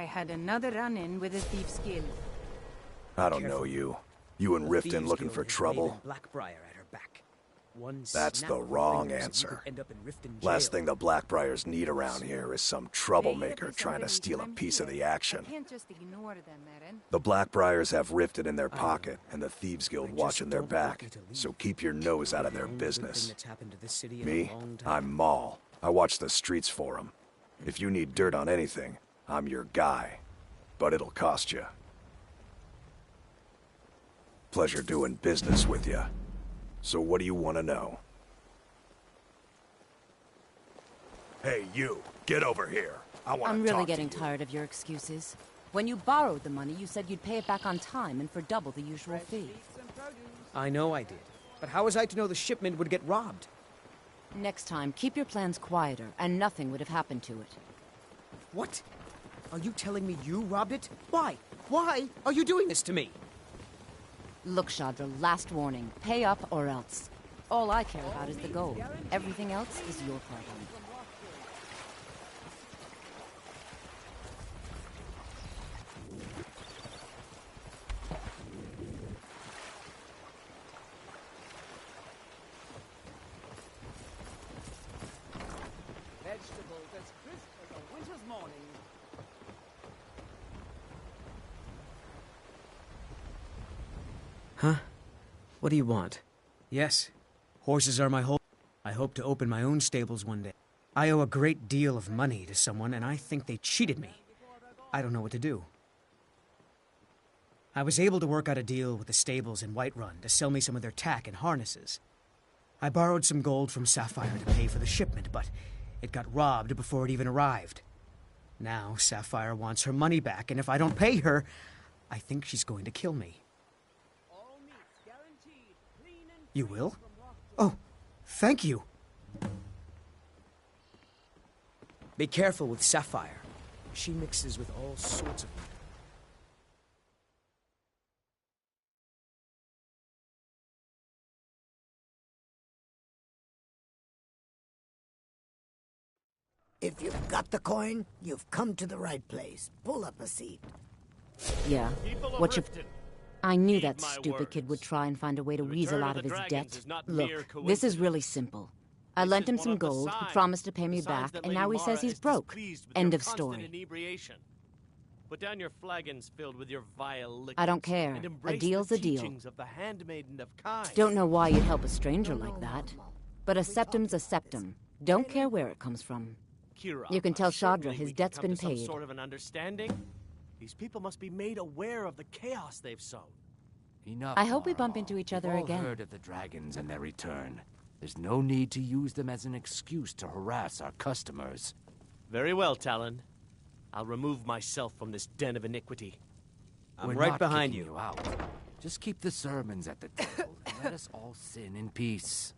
I had another run-in with a thief's guild. I don't know you. You and Riften looking for trouble? Blackbriar at her back. One That's snap the of her wrong fingers and you answer. could end up in Riften Last jail. thing the Blackbriars need around here is some troublemaker trying to steal a piece of the action. I can't just ignore them, Eren. The Blackbriars have Riften in their pocket, and the Thieves Guild watching their back, so keep your nose out of their business. That's happened to this city in Me? a long time. I'm Maul. I watch the streets for 'em. If you need dirt on anything, I'm your guy. But it'll cost you. Pleasure doing business with you. So what do you want to know? Hey, you! Get over here! I want to I'm talk really to getting you. tired of your excuses. When you borrowed the money, you said you'd pay it back on time and for double the usual fee. I know I did. But how was I to know the shipment would get robbed? Next time, keep your plans quieter, and nothing would have happened to it. What? Are you telling me you robbed it? Why? Why are you doing this to me? Look, Shadra, last warning. Pay up or else. All I care about is the gold. Everything else is your problem. Vegetables as crisp as a winter's morning. Huh? What do you want? Yes, horses are my whole... I hope to open my own stables one day. I owe a great deal of money to someone, and I think they cheated me. I don't know what to do. I was able to work out a deal with the stables in Whiterun to sell me some of their tack and harnesses. I borrowed some gold from Sapphire to pay for the shipment, but it got robbed before it even arrived. Now Sapphire wants her money back, and if I don't pay her, I think she's going to kill me. You will? Oh, thank you. Be careful with Sapphire. She mixes with all sorts of... If you've got the coin, you've come to the right place. Pull up a seat. Yeah. People of What you... Riften, I knew heed that my stupid kid would try and find a way to The weasel return out of of the his dragons debt. is not Look, mere this is really simple. I lent him some gold, he promised to pay me back, and now he says he's broke. End of story. Inebriation. Put down your flagons filled with your vile liquids. I don't care. And A embrace deal's the a deal. teachings of the handmaiden of Kai. Don't know why you'd help a stranger like that. But a septum's a septum. Don't care where it comes from. Kira, You can tell certainly Shadra we his can debt's come been to some paid. sort of an understanding. These people must be made aware of the chaos they've sown. Enough, I hope we Marl. bump into each other We've all again. heard of the dragons and their return. There's no need to use them as an excuse to harass our customers. Very well, Talon. I'll remove myself from this den of iniquity. I'm We're right not behind kicking you. Out. Just keep the sermons at the table and let us all sin in peace.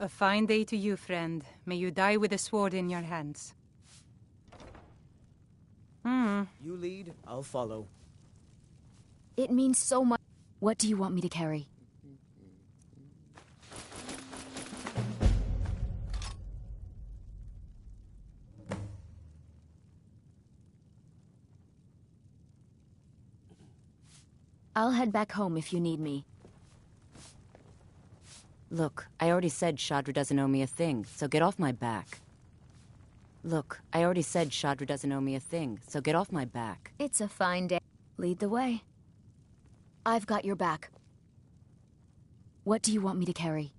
A fine day to you, friend. May you die with a sword in your hands. You lead, I'll follow. It means so much. What do you want me to carry? I'll head back home if you need me. Look, I already said Shadra doesn't owe me a thing, so get off my back. Look, I already said Shadra doesn't owe me a thing, so get off my back. It's a fine day. Lead the way. I've got your back. What do you want me to carry?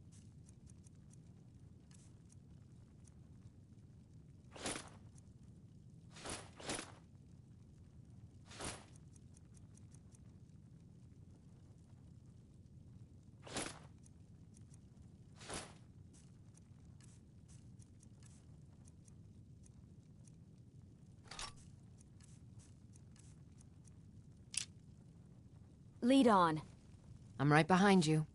Lead on. I'm right behind you.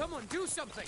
Someone do something!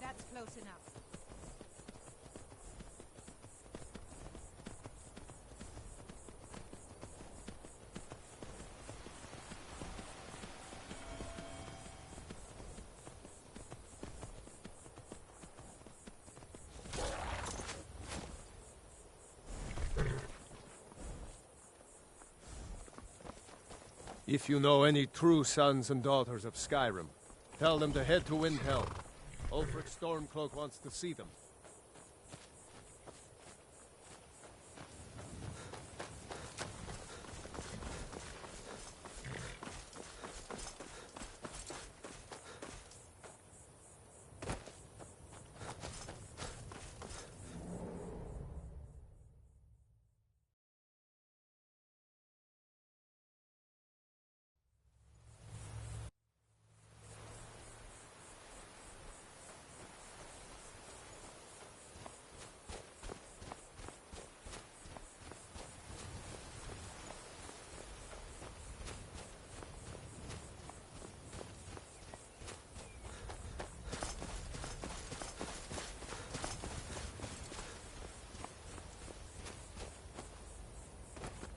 That's close enough. If you know any true sons and daughters of Skyrim, tell them to head to Windhelm. Ulfric Stormcloak wants to see them.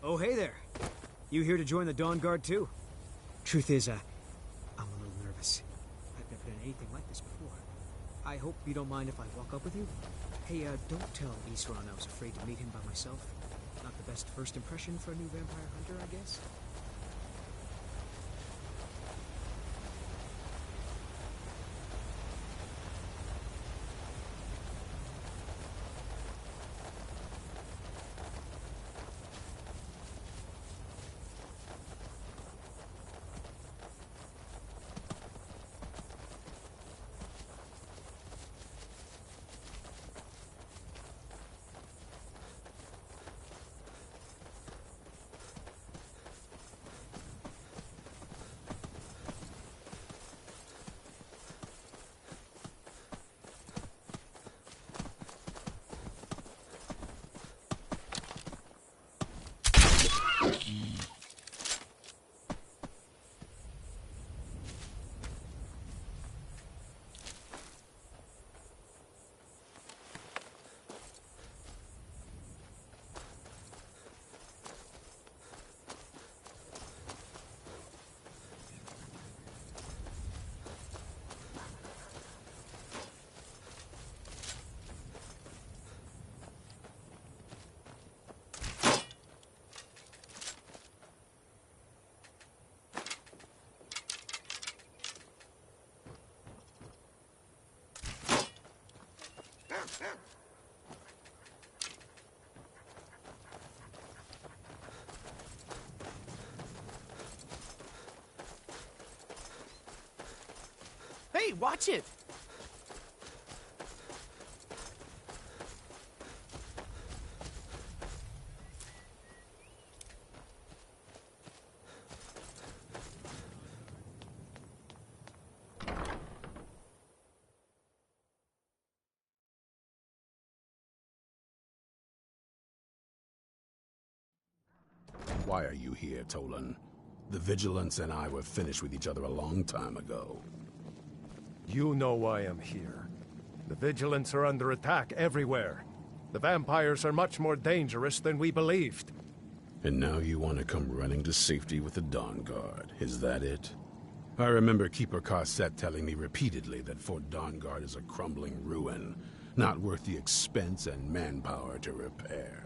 Oh, hey there. You here to join the Dawn Guard, too? Truth is, I'm a little nervous. I've never done anything like this before. I hope you don't mind if I walk up with you? Hey, don't tell Isran I was afraid to meet him by myself. Not the best first impression for a new vampire hunter, I guess? Hey, watch it! Why are you here, Tolan? The Vigilance and I were finished with each other a long time ago. You know why I'm here. The Vigilants are under attack everywhere. The vampires are much more dangerous than we believed. And now you want to come running to safety with the Dawn Guard. Is that it? I remember Keeper Carset telling me repeatedly that Fort Dawnguard is a crumbling ruin, not worth the expense and manpower to repair.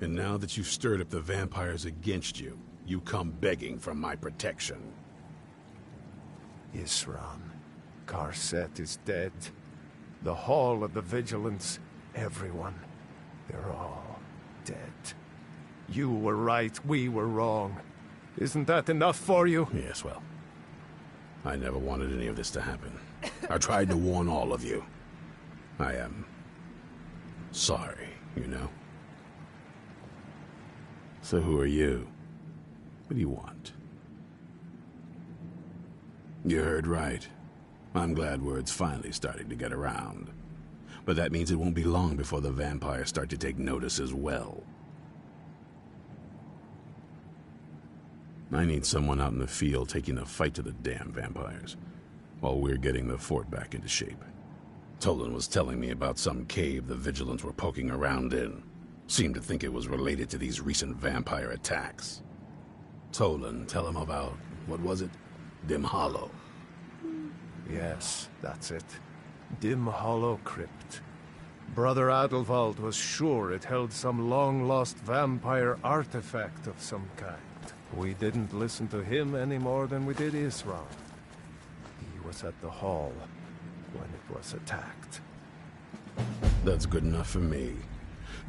And now that you've stirred up the vampires against you, you come begging for my protection. Isran, Carset is dead. The Hall of the Vigilance, everyone, they're all dead. You were right, we were wrong. Isn't that enough for you? Yes, well, I never wanted any of this to happen. I tried to warn all of you. I am sorry, you know. So who are you? What do you want? You heard right. I'm glad word's finally starting to get around. But that means it won't be long before the vampires start to take notice as well. I need someone out in the field taking the fight to the damn vampires, while we're getting the fort back into shape. Tolan was telling me about some cave the Vigilants were poking around in. Seemed to think it was related to these recent vampire attacks. Tolan, tell him about, what was it? Dim Hollow. Yes, that's it. Dim Hollow Crypt. Brother Adelwald was sure it held some long-lost vampire artifact of some kind. We didn't listen to him any more than we did Isran. He was at the hall when it was attacked. That's good enough for me.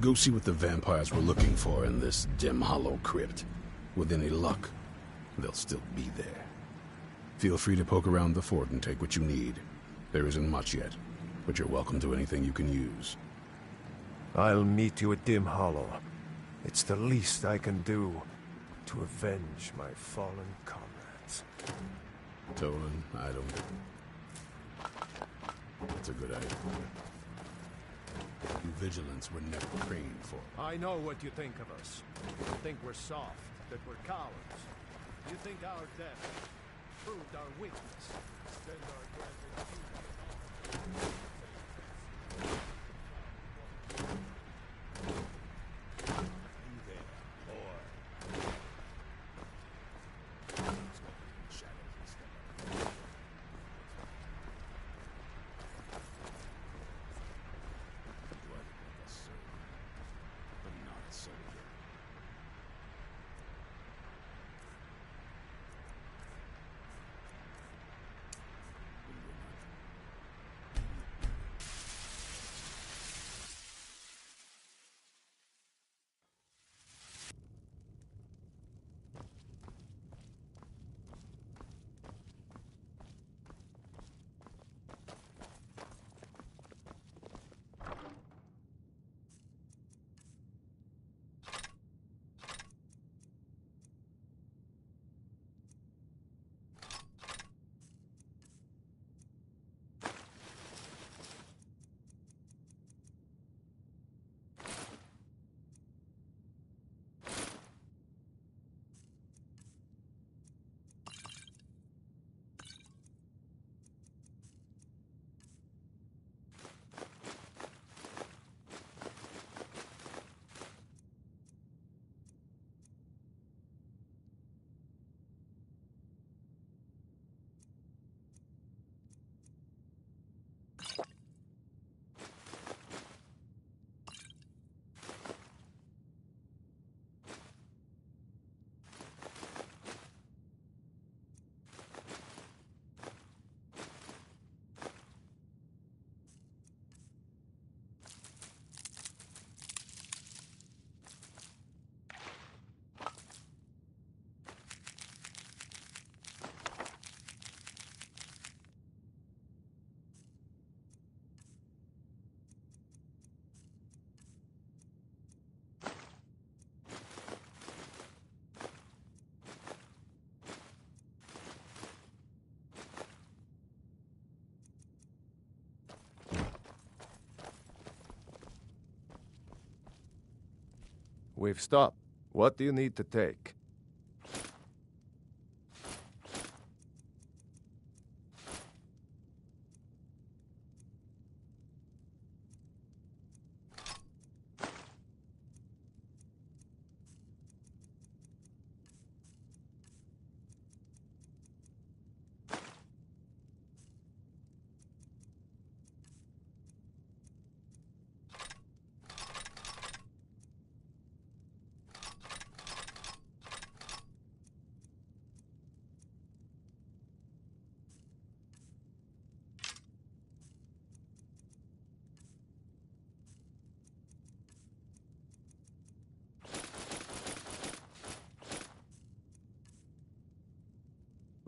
Go see what the vampires were looking for in this Dim Hollow Crypt. With any luck, they'll still be there. Feel free to poke around the fort and take what you need. There isn't much yet, but you're welcome to anything you can use. I'll meet you at Dim Hollow. It's the least I can do to avenge my fallen comrades. Tolan, I don't... That's a good idea. You Vigilants were never trained for. I know what you think of us. You think we're soft, that we're cowards. You think our death proved our weakness. Then our gratitude. We've stopped. What do you need to take?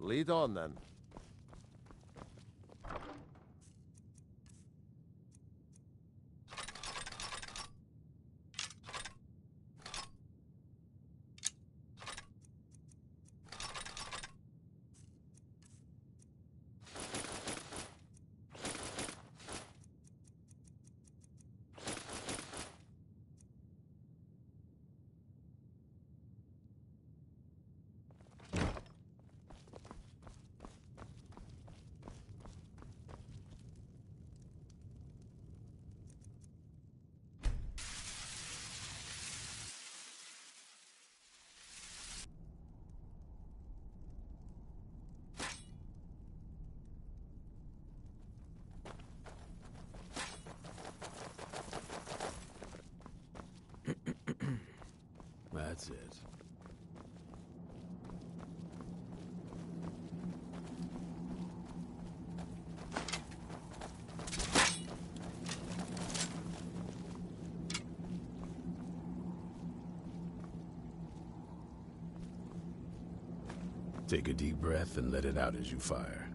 Lead on, then. That's it. Take a deep breath and let it out as you fire.